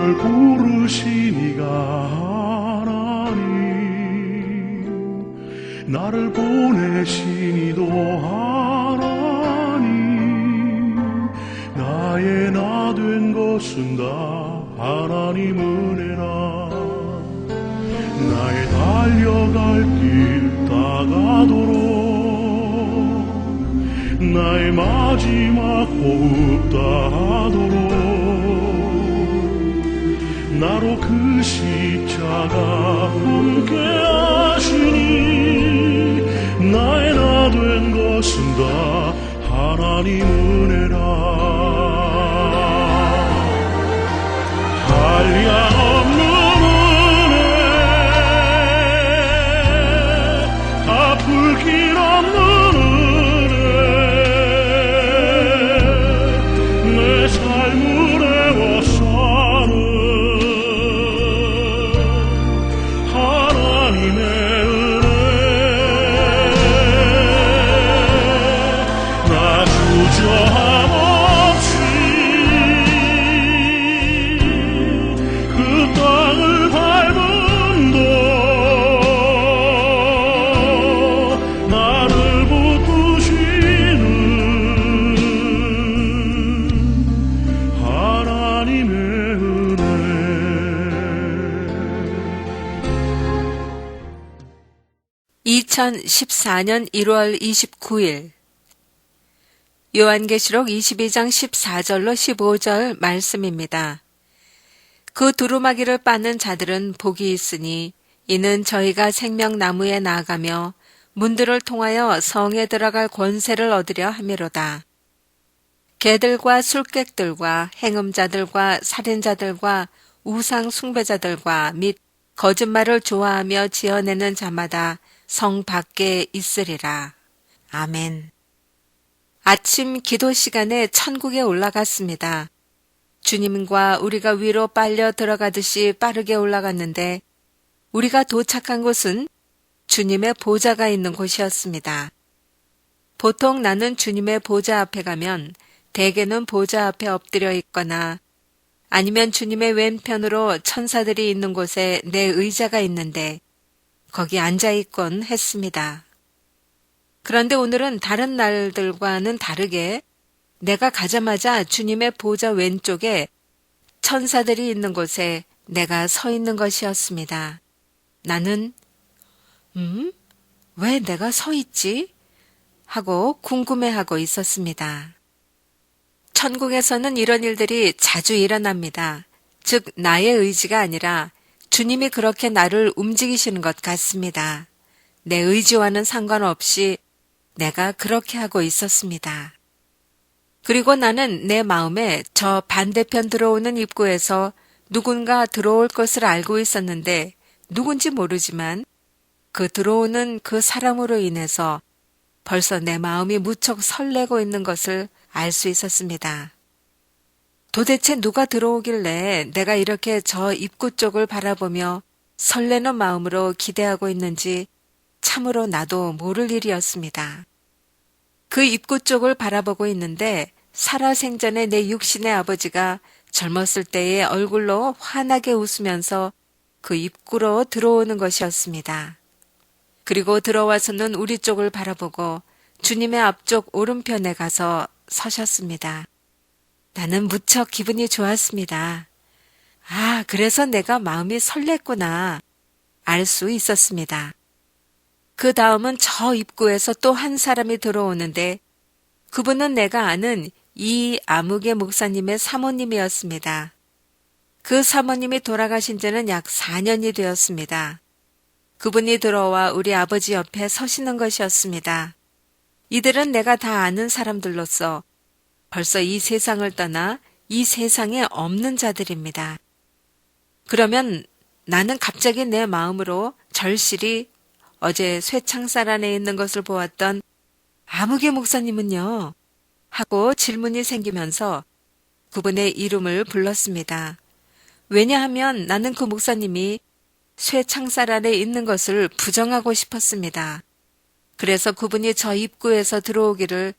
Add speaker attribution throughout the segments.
Speaker 1: 나를 부르신 이가 하나님, 나를 보내신 이도 하나님, 나의 나 된 것은 다 하나님 은혜라. 나의 달려갈 길 다가도록 나의 마지막 호흡 다하도록 나로 그 십자가 함께 하시니 나의 나 된 것은 다 하나님 은혜라. 한량없는 은혜, 갚을 길 없는 은혜, 내 삶을 애워싸는 하나님의 은혜. 나 주저함 없이 그 땅을 밟음도 나를 붙드시는 하나님의 은혜.
Speaker 2: 2014년 1월 29일 요한계시록 22장 14절로 15절 말씀입니다. 그 두루마기를 빠는 자들은 복이 있으니 이는 저희가 생명나무에 나아가며 문들을 통하여 성에 들어갈 권세를 얻으려 함이로다. 개들과 술객들과 행음자들과 살인자들과 우상 숭배자들과 및 거짓말을 좋아하며 지어내는 자마다 성 밖에 있으리라. 아멘. 아침 기도 시간에 천국에 올라갔습니다. 주님과 우리가 위로 빨려 들어가듯이 빠르게 올라갔는데 우리가 도착한 곳은 주님의 보좌가 있는 곳이었습니다. 보통 나는 주님의 보좌 앞에 가면 대개는 보좌 앞에 엎드려 있거나 아니면 주님의 왼편으로 천사들이 있는 곳에 내 의자가 있는데 거기 앉아 있곤 했습니다. 그런데 오늘은 다른 날들과는 다르게 내가 가자마자 주님의 보좌 왼쪽에 천사들이 있는 곳에 내가 서 있는 것이었습니다. 나는 왜 내가 서 있지? 하고 궁금해하고 있었습니다. 천국에서는 이런 일들이 자주 일어납니다. 즉 나의 의지가 아니라 주님이 그렇게 나를 움직이시는 것 같습니다. 내 의지와는 상관없이 내가 그렇게 하고 있었습니다. 그리고 나는 내 마음에 저 반대편 들어오는 입구에서 누군가 들어올 것을 알고 있었는데 누군지 모르지만 그 들어오는 그 사람으로 인해서 벌써 내 마음이 무척 설레고 있는 것을 알 수 있었습니다. 도대체 누가 들어오길래 내가 이렇게 저 입구 쪽을 바라보며 설레는 마음으로 기대하고 있는지 참으로 나도 모를 일이었습니다. 그 입구 쪽을 바라보고 있는데 살아생전에 내 육신의 아버지가 젊었을 때의 얼굴로 환하게 웃으면서 그 입구로 들어오는 것이었습니다. 그리고 들어와서는 우리 쪽을 바라보고 주님의 앞쪽 오른편에 가서 서셨습니다. 나는 무척 기분이 좋았습니다. 아, 그래서 내가 마음이 설렜구나 알 수 있었습니다. 그 다음은 저 입구에서 또 한 사람이 들어오는데 그분은 내가 아는 이 아무개 목사님의 사모님이었습니다. 그 사모님이 돌아가신 지는 약 4년이 되었습니다. 그분이 들어와 우리 아버지 옆에 서시는 것이었습니다. 이들은 내가 다 아는 사람들로서 벌써 이 세상을 떠나 이 세상에 없는 자들입니다. 그러면 나는 갑자기 내 마음으로 절실히 어제 쇠창살 안에 있는 것을 보았던 아무개 목사님은요? 하고 질문이 생기면서 그분의 이름을 불렀습니다. 왜냐하면 나는 그 목사님이 쇠창살 안에 있는 것을 부정하고 싶었습니다. 그래서 그분이 저 입구에서 들어오기를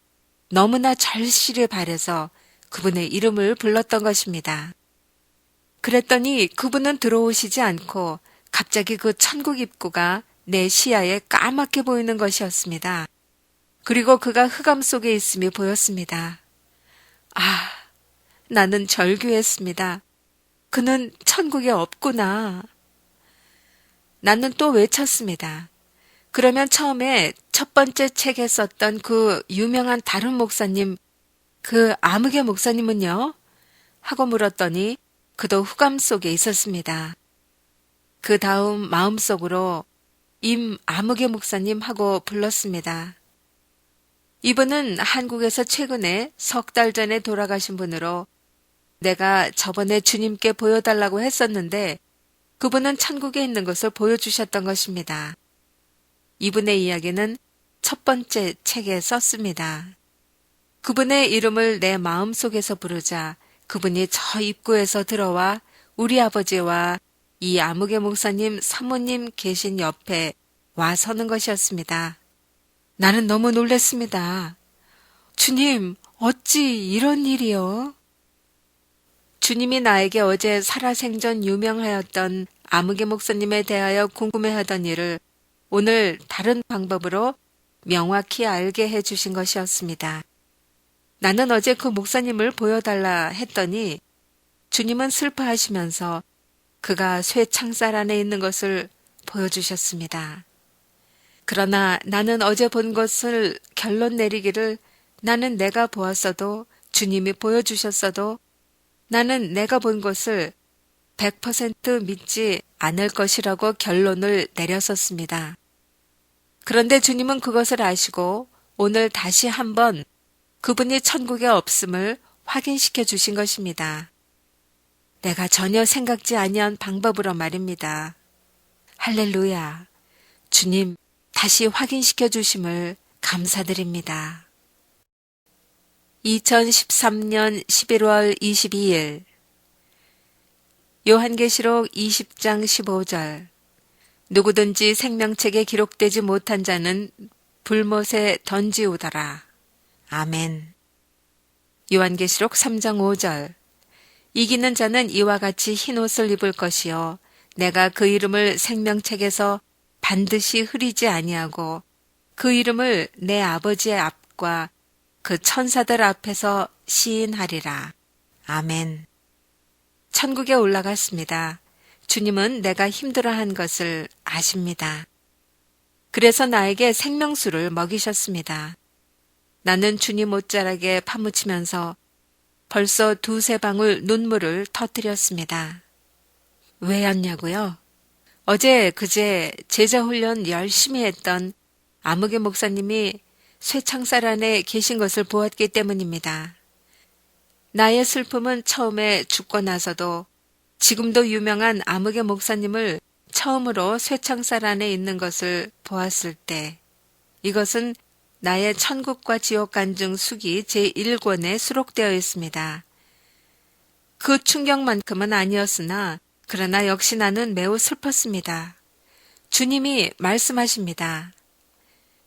Speaker 2: 너무나 절실히 바라서 그분의 이름을 불렀던 것입니다. 그랬더니 그분은 들어오시지 않고 갑자기 그 천국 입구가 내 시야에 까맣게 보이는 것이었습니다. 그리고 그가 흑암 속에 있음이 보였습니다. 아, 나는 절규했습니다. 그는 천국에 없구나. 나는 또 외쳤습니다. 그러면 처음에 첫 번째 책에 썼던 그 유명한 다른 목사님, 그 아무개 목사님은요? 하고 물었더니 그도 흑암 속에 있었습니다. 그 다음 마음속으로 임 아무개 목사님 하고 불렀습니다. 이분은 한국에서 최근에 석 달 전에 돌아가신 분으로 내가 저번에 주님께 보여달라고 했었는데 그분은 천국에 있는 것을 보여주셨던 것입니다. 이분의 이야기는 첫 번째 책에 썼습니다. 그분의 이름을 내 마음속에서 부르자 그분이 저 입구에서 들어와 우리 아버지와 이 아무개 목사님 사모님 계신 옆에 와 서는 것이었습니다. 나는 너무 놀랐습니다. 주님, 어찌 이런 일이요? 주님이 나에게 어제 살아생전 유명하였던 아무개 목사님에 대하여 궁금해하던 일을 오늘 다른 방법으로 명확히 알게 해주신 것이었습니다. 나는 어제 그 목사님을 보여달라 했더니 주님은 슬퍼하시면서 그가 쇠 창살 안에 있는 것을 보여주셨습니다. 그러나 나는 어제 본 것을 결론 내리기를 나는 내가 보았어도 주님이 보여주셨어도 나는 내가 본 것을 100% 믿지 않을 것이라고 결론을 내렸었습니다. 그런데 주님은 그것을 아시고 오늘 다시 한번 그분이 천국에 없음을 확인시켜 주신 것입니다. 내가 전혀 생각지 아니한 방법으로 말입니다. 할렐루야. 주님 다시 확인시켜 주심을 감사드립니다. 2013년 11월 22일 요한계시록 20장 15절 누구든지 생명책에 기록되지 못한 자는 불못에 던지우더라. 아멘. 요한계시록 3장 5절 이기는 자는 이와 같이 흰옷을 입을 것이요 내가 그 이름을 생명책에서 반드시 흐리지 아니하고 그 이름을 내 아버지의 앞과 그 천사들 앞에서 시인하리라. 아멘. 천국에 올라갔습니다. 주님은 내가 힘들어한 것을 아십니다. 그래서 나에게 생명수를 먹이셨습니다. 나는 주님 옷자락에 파묻히면서 벌써 두세 방울 눈물을 터뜨렸습니다. 왜였냐고요? 어제 그제 제자훈련 열심히 했던 아무개 목사님이 쇠창살 안에 계신 것을 보았기 때문입니다. 나의 슬픔은 처음에 죽고 나서도 지금도 유명한 아무개 목사님을 처음으로 쇠창살 안에 있는 것을 보았을 때 이것은 나의 천국과 지옥 간증 수기 제1권에 수록되어 있습니다. 그 충격만큼은 아니었으나 그러나 역시 나는 매우 슬펐습니다. 주님이 말씀하십니다.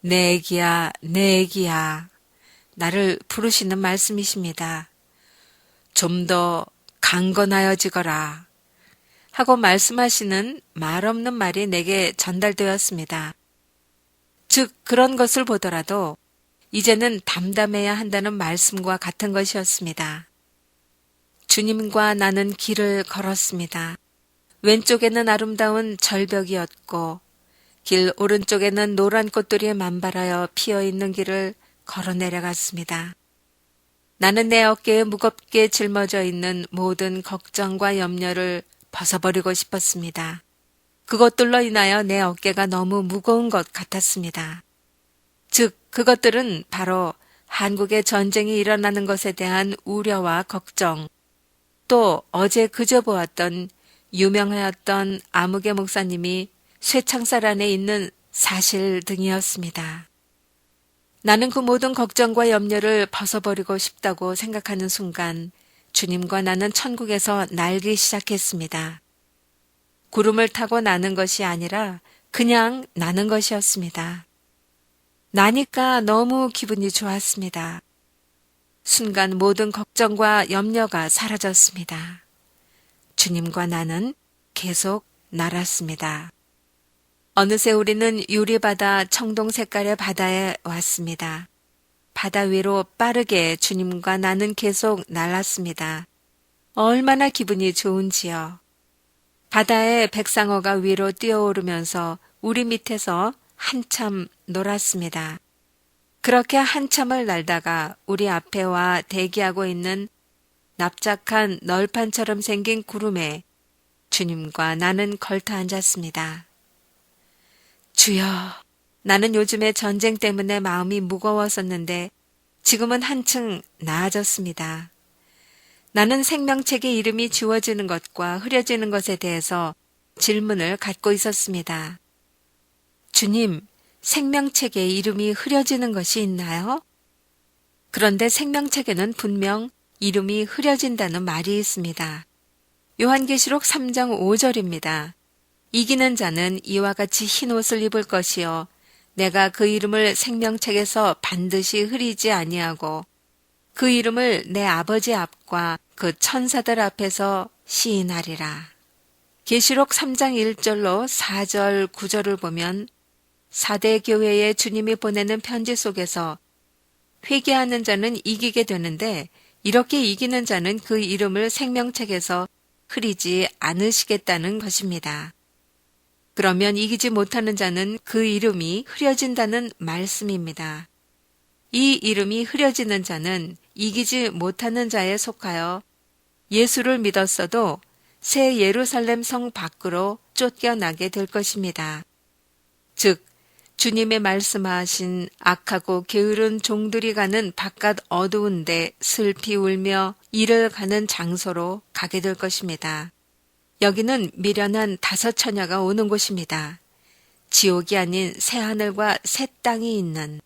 Speaker 2: 내 애기야, 내 애기야. 나를 부르시는 말씀이십니다. 좀 더 강건하여지거라. 하고 말씀하시는 말 없는 말이 내게 전달되었습니다. 즉 그런 것을 보더라도 이제는 담담해야 한다는 말씀과 같은 것이었습니다. 주님과 나는 길을 걸었습니다. 왼쪽에는 아름다운 절벽이었고 길 오른쪽에는 노란 꽃들이 만발하여 피어있는 길을 걸어 내려갔습니다. 나는 내 어깨에 무겁게 짊어져 있는 모든 걱정과 염려를 벗어버리고 싶었습니다. 그것들로 인하여 내 어깨가 너무 무거운 것 같았습니다. 즉 그것들은 바로 한국에 전쟁이 일어나는 것에 대한 우려와 걱정, 또 어제 그저 보았던 유명하였던 아무개 목사님이 쇠창살 안에 있는 사실 등이었습니다. 나는 그 모든 걱정과 염려를 벗어버리고 싶다고 생각하는 순간 주님과 나는 천국에서 날기 시작했습니다. 구름을 타고 나는 것이 아니라 그냥 나는 것이었습니다. 나니까 너무 기분이 좋았습니다. 순간 모든 걱정과 염려가 사라졌습니다. 주님과 나는 계속 날았습니다. 어느새 우리는 유리바다 청동 색깔의 바다에 왔습니다. 바다 위로 빠르게 주님과 나는 계속 날았습니다. 얼마나 기분이 좋은지요. 바다에 백상어가 위로 뛰어오르면서 우리 밑에서 한참 놀았습니다. 그렇게 한참을 날다가 우리 앞에 와 대기하고 있는 납작한 널판처럼 생긴 구름에 주님과 나는 걸터 앉았습니다. 주여, 나는 요즘에 전쟁 때문에 마음이 무거웠었는데 지금은 한층 나아졌습니다. 나는 생명책의 이름이 지워지는 것과 흐려지는 것에 대해서 질문을 갖고 있었습니다. 주님, 생명책에 이름이 흐려지는 것이 있나요? 그런데 생명책에는 분명 이름이 흐려진다는 말이 있습니다. 요한계시록 3장 5절입니다. 이기는 자는 이와 같이 흰 옷을 입을 것이요 내가 그 이름을 생명책에서 반드시 흐리지 아니하고 그 이름을 내 아버지 앞과 그 천사들 앞에서 시인하리라. 계시록 3장 1절로 4절 9절을 보면 사대 교회에 주님이 보내는 편지 속에서 회개하는 자는 이기게 되는데 이렇게 이기는 자는 그 이름을 생명책에서 흐리지 않으시겠다는 것입니다. 그러면 이기지 못하는 자는 그 이름이 흐려진다는 말씀입니다. 이 이름이 흐려지는 자는 이기지 못하는 자에 속하여 예수를 믿었어도 새 예루살렘 성 밖으로 쫓겨나게 될 것입니다. 즉, 주님의 말씀하신 악하고 게으른 종들이 가는 바깥 어두운데 슬피 울며 이를 가는 장소로 가게 될 것입니다. 여기는 미련한 5 처녀가 오는 곳입니다. 지옥이 아닌 새하늘과 새 땅이 있는.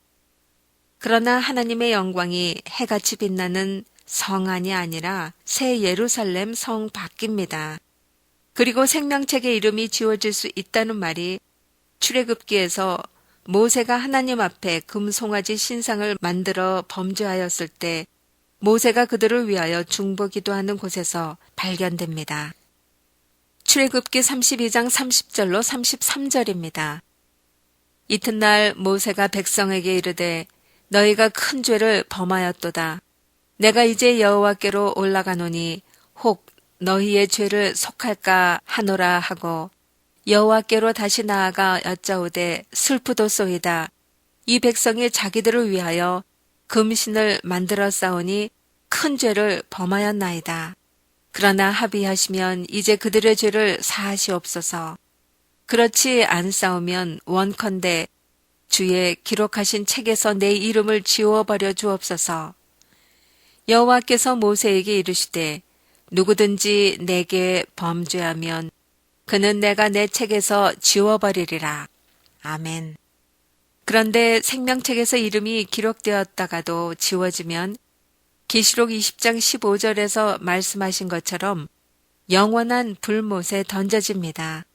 Speaker 2: 그러나 하나님의 영광이 해같이 빛나는 성 안이 아니라 새 예루살렘 성 밖입니다. 그리고 생명책의 이름이 지워질 수 있다는 말이 출애굽기에서 모세가 하나님 앞에 금송아지 신상을 만들어 범죄하였을 때 모세가 그들을 위하여 중보기도하는 곳에서 발견됩니다. 출애굽기 32장 30절로 33절입니다. 이튿날 모세가 백성에게 이르되 너희가 큰 죄를 범하였도다. 내가 이제 여호와께로 올라가노니 혹 너희의 죄를 속할까 하노라 하고 여호와께로 다시 나아가 여짜오되 슬프도소이다. 이 백성이 자기들을 위하여 금신을 만들어 싸우니 큰 죄를 범하였나이다. 그러나 합의하시면 이제 그들의 죄를 사하시옵소서. 그렇지 않사오면 원컨대 주의 기록하신 책에서 내 이름을 지워버려 주옵소서. 여호와께서 모세에게 이르시되 누구든지 내게 범죄하면 그는 내가 내 책에서 지워버리리라. 아멘. 그런데 생명책에서 이름이 기록되었다가도 지워지면 계시록 20장 15절에서 말씀하신 것처럼 영원한 불못에 던져집니다.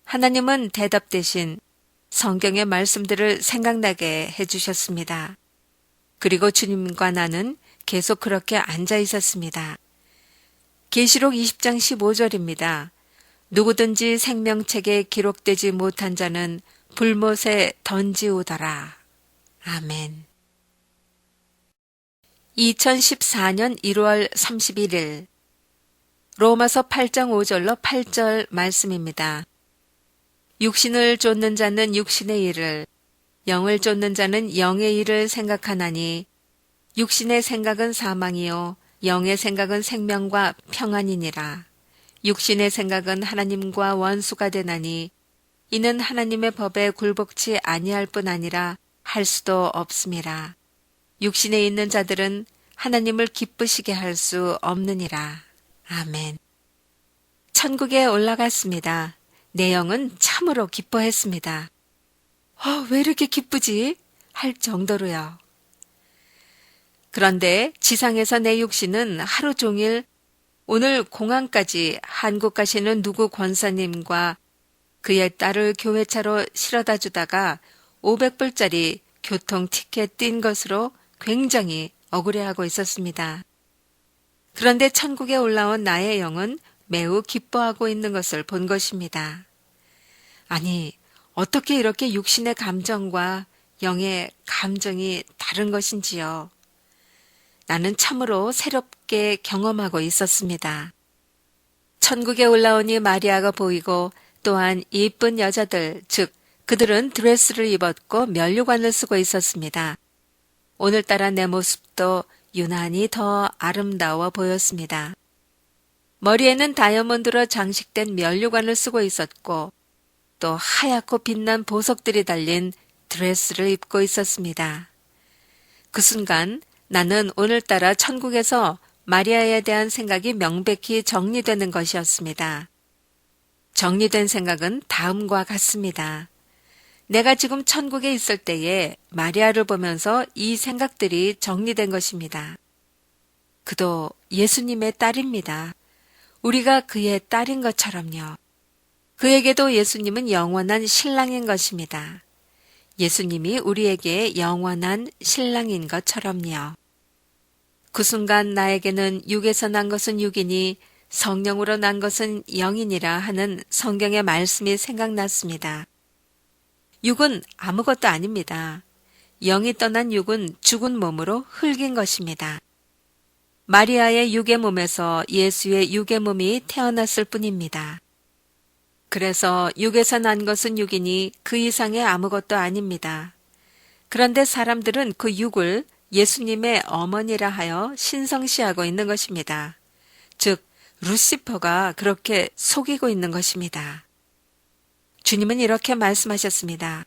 Speaker 2: 하나님은 대답 대신 성경의 말씀들을 생각나게 해주셨습니다. 그리고 주님과 나는 계속 그렇게 앉아 있었습니다. 계시록 20장 15절입니다. 누구든지 생명책에 기록되지 못한 자는 불못에 던지우더라. 아멘. 2014년 1월 31일 로마서 8장 5절로 8절 말씀입니다. 육신을 쫓는 자는 육신의 일을, 영을 쫓는 자는 영의 일을 생각하나니 육신의 생각은 사망이요 영의 생각은 생명과 평안이니라. 육신의 생각은 하나님과 원수가 되나니 이는 하나님의 법에 굴복치 아니할 뿐 아니라 할 수도 없음이라. 육신에 있는 자들은 하나님을 기쁘시게 할 수 없느니라. 아멘. 천국에 올라갔습니다. 내 영은 참으로 기뻐했습니다. 왜 이렇게 기쁘지? 할 정도로요. 그런데 지상에서 내 육신은 하루 종일 오늘 공항까지 한국 가시는 누구 권사님과 그의 딸을 교회차로 실어다 주다가 500불짜리 교통 티켓 띈 것으로 굉장히 억울해하고 있었습니다. 그런데 천국에 올라온 나의 영은 매우 기뻐하고 있는 것을 본 것입니다. 아니, 어떻게 이렇게 육신의 감정과 영의 감정이 다른 것인지요. 나는 참으로 새롭게 경험하고 있었습니다. 천국에 올라오니 마리아가 보이고 또한 이쁜 여자들, 즉 그들은 드레스를 입었고 면류관을 쓰고 있었습니다. 오늘따라 내 모습도 유난히 더 아름다워 보였습니다. 머리에는 다이아몬드로 장식된 면류관을 쓰고 있었고 또 하얗고 빛난 보석들이 달린 드레스를 입고 있었습니다. 그 순간 나는 오늘따라 천국에서 마리아에 대한 생각이 명백히 정리되는 것이었습니다. 정리된 생각은 다음과 같습니다. 내가 지금 천국에 있을 때에 마리아를 보면서 이 생각들이 정리된 것입니다. 그도 예수님의 딸입니다. 우리가 그의 딸인 것처럼요. 그에게도 예수님은 영원한 신랑인 것입니다. 예수님이 우리에게 영원한 신랑인 것처럼요. 그 순간 나에게는 육에서 난 것은 육이니 성령으로 난 것은 영이니라 하는 성경의 말씀이 생각났습니다. 육은 아무것도 아닙니다. 영이 떠난 육은 죽은 몸으로 흙인 것입니다. 마리아의 육의 몸에서 예수의 육의 몸이 태어났을 뿐입니다. 그래서 육에서 난 것은 육이니 그 이상의 아무것도 아닙니다. 그런데 사람들은 그 육을 예수님의 어머니라 하여 신성시하고 있는 것입니다. 즉, 루시퍼가 그렇게 속이고 있는 것입니다. 주님은 이렇게 말씀하셨습니다.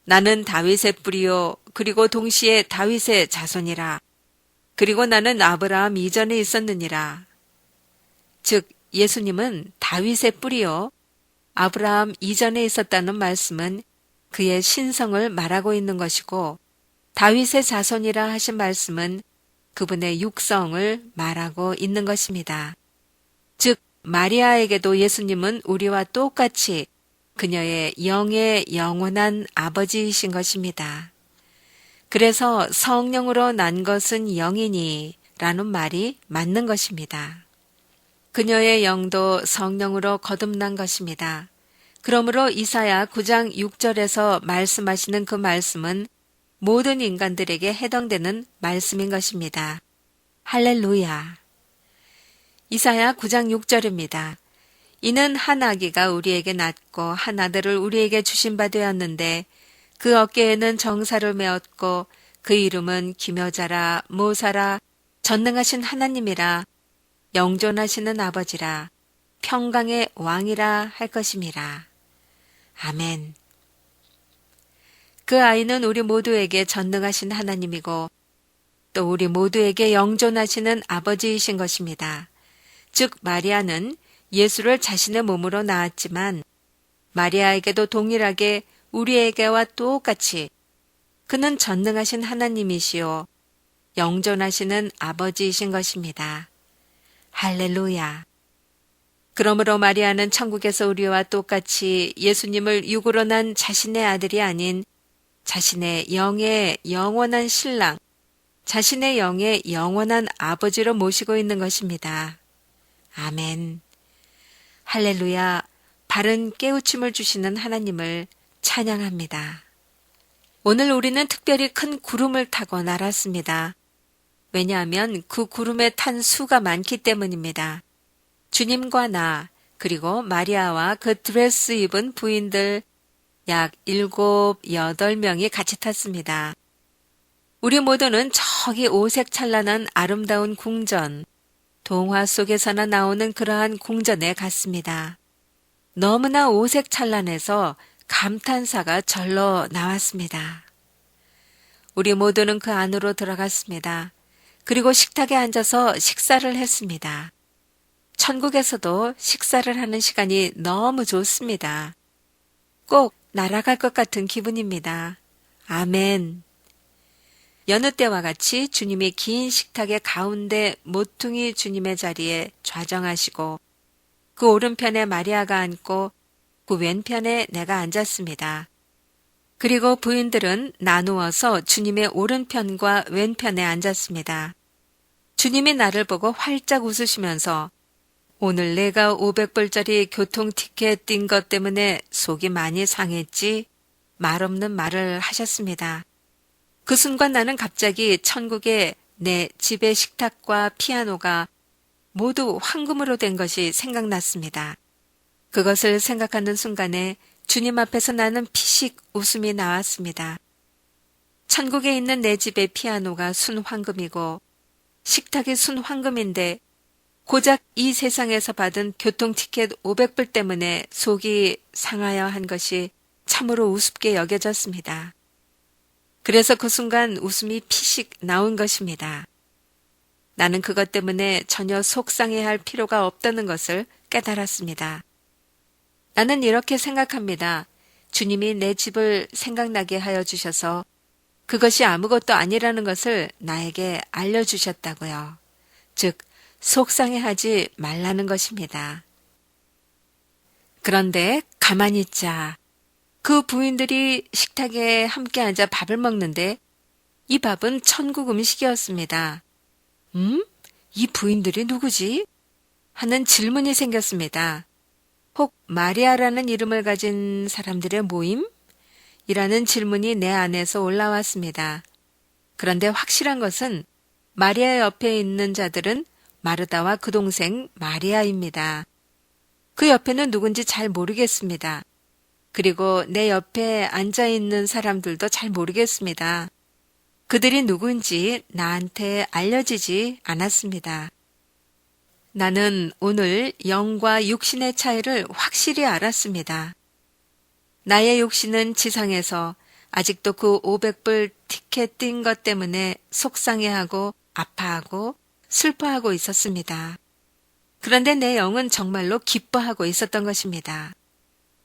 Speaker 2: 나는 다윗의 뿌리요, 그리고 동시에 다윗의 자손이라. 그리고 나는 아브라함 이전에 있었느니라. 즉, 예수님은 다윗의 뿌리요, 아브라함 이전에 있었다는 말씀은 그의 신성을 말하고 있는 것이고, 다윗의 자손이라 하신 말씀은 그분의 육성을 말하고 있는 것입니다. 즉, 마리아에게도 예수님은 우리와 똑같이 그녀의 영의 영원한 아버지이신 것입니다. 그래서 성령으로 난 것은 영이니 라는 말이 맞는 것입니다. 그녀의 영도 성령으로 거듭난 것입니다. 그러므로 이사야 9장 6절에서 말씀하시는 그 말씀은 모든 인간들에게 해당되는 말씀인 것입니다. 할렐루야. 이사야 9장 6절입니다. 이는 한 아기가 우리에게 낳고 한 아들을 우리에게 주신 바 되었는데 그 어깨에는 정사를 메었고 그 이름은 기묘자라 모사라 전능하신 하나님이라 영존하시는 아버지라 평강의 왕이라 할 것임이라. 아멘. 그 아이는 우리 모두에게 전능하신 하나님이고 또 우리 모두에게 영존하시는 아버지이신 것입니다. 즉 마리아는 예수를 자신의 몸으로 낳았지만 마리아에게도 동일하게 우리에게와 똑같이 그는 전능하신 하나님이시요 영존하시는 아버지이신 것입니다. 할렐루야. 그러므로 마리아는 천국에서 우리와 똑같이 예수님을 육으로 난 자신의 아들이 아닌 자신의 영의 영원한 신랑, 자신의 영의 영원한 아버지로 모시고 있는 것입니다. 아멘. 할렐루야. 바른 깨우침을 주시는 하나님을 찬양합니다. 오늘 우리는 특별히 큰 구름을 타고 날았습니다. 왜냐하면 그 구름에 탄 수가 많기 때문입니다. 주님과 나, 그리고 마리아와 그 드레스 입은 부인들 약 7, 8명이 같이 탔습니다. 우리 모두는 저기 오색 찬란한 아름다운 궁전, 동화 속에서나 나오는 그러한 궁전에 갔습니다. 너무나 오색 찬란해서 감탄사가 절로 나왔습니다. 우리 모두는 그 안으로 들어갔습니다. 그리고 식탁에 앉아서 식사를 했습니다. 천국에서도 식사를 하는 시간이 너무 좋습니다. 꼭 날아갈 것 같은 기분입니다. 아멘. 여느 때와 같이 주님이 긴 식탁의 가운데 모퉁이 주님의 자리에 좌정하시고 그 오른편에 마리아가 앉고 그 왼편에 내가 앉았습니다. 그리고 부인들은 나누어서 주님의 오른편과 왼편에 앉았습니다. 주님이 나를 보고 활짝 웃으시면서 오늘 내가 500불짜리 교통 티켓 띈 것 때문에 속이 많이 상했지? 말없는 말을 하셨습니다. 그 순간 나는 갑자기 천국에 내 집의 식탁과 피아노가 모두 황금으로 된 것이 생각났습니다. 그것을 생각하는 순간에 주님 앞에서 나는 피식 웃음이 나왔습니다. 천국에 있는 내 집의 피아노가 순황금이고 식탁이 순황금인데 고작 이 세상에서 받은 교통티켓 500불 때문에 속이 상하여 한 것이 참으로 우습게 여겨졌습니다. 그래서 그 순간 웃음이 피식 나온 것입니다. 나는 그것 때문에 전혀 속상해할 필요가 없다는 것을 깨달았습니다. 나는 이렇게 생각합니다. 주님이 내 집을 생각나게 하여 주셔서 그것이 아무것도 아니라는 것을 나에게 알려주셨다고요. 즉, 속상해하지 말라는 것입니다. 그런데 가만히 있자. 그 부인들이 식탁에 함께 앉아 밥을 먹는데 이 밥은 천국 음식이었습니다. 이 부인들이 누구지? 하는 질문이 생겼습니다. 혹 마리아라는 이름을 가진 사람들의 모임? 이라는 질문이 내 안에서 올라왔습니다. 그런데 확실한 것은 마리아 옆에 있는 자들은 마르다와 그 동생 마리아입니다. 그 옆에는 누군지 잘 모르겠습니다. 그리고 내 옆에 앉아있는 사람들도 잘 모르겠습니다. 그들이 누군지 나한테 알려지지 않았습니다. 나는 오늘 영과 육신의 차이를 확실히 알았습니다. 나의 육신은 지상에서 아직도 그 500불 티켓 띈 것 때문에 속상해하고 아파하고 슬퍼하고 있었습니다. 그런데 내 영은 정말로 기뻐하고 있었던 것입니다.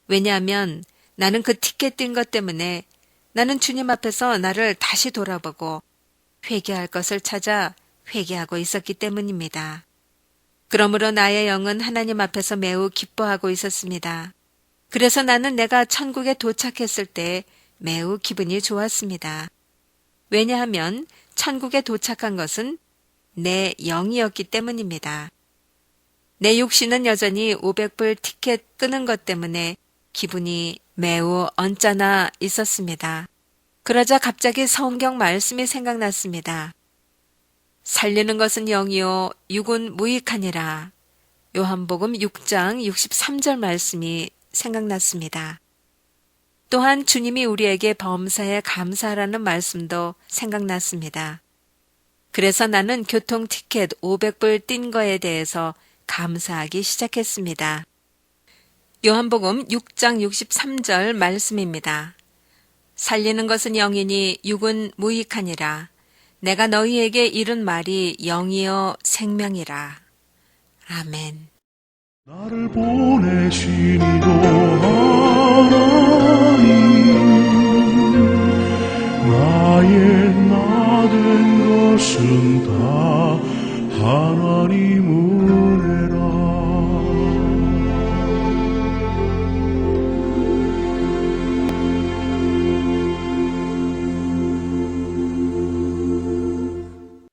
Speaker 2: 왜냐하면 나는 그 티켓 뛴 것 때문에 나는 주님 앞에서 나를 다시 돌아보고 회개할 것을 찾아 회개하고 있었기 때문입니다. 그러므로 나의 영은 하나님 앞에서 매우 기뻐하고 있었습니다. 그래서 나는 내가 천국에 도착했을 때 매우 기분이 좋았습니다. 왜냐하면 천국에 도착한 것은 내 영이었기 때문입니다. 내 육신은 여전히 500불 티켓 끄는 것 때문에 기분이 매우 언짢아 있었습니다. 그러자 갑자기 성경 말씀이 생각났습니다. 살리는 것은 영이요 육은 무익하니라. 요한복음 6장 63절 말씀이 생각났습니다. 또한 주님이 우리에게 범사에 감사하라는 말씀도 생각났습니다. 그래서 나는 교통 티켓 500불 띈 거에 대해서 감사하기 시작했습니다. 요한복음 6장 63절 말씀입니다. 살리는 것은 영이니 육은 무익하니라. 내가 너희에게 이른 말이 영이요 생명이라. 아멘.
Speaker 1: 나를 보내신 이도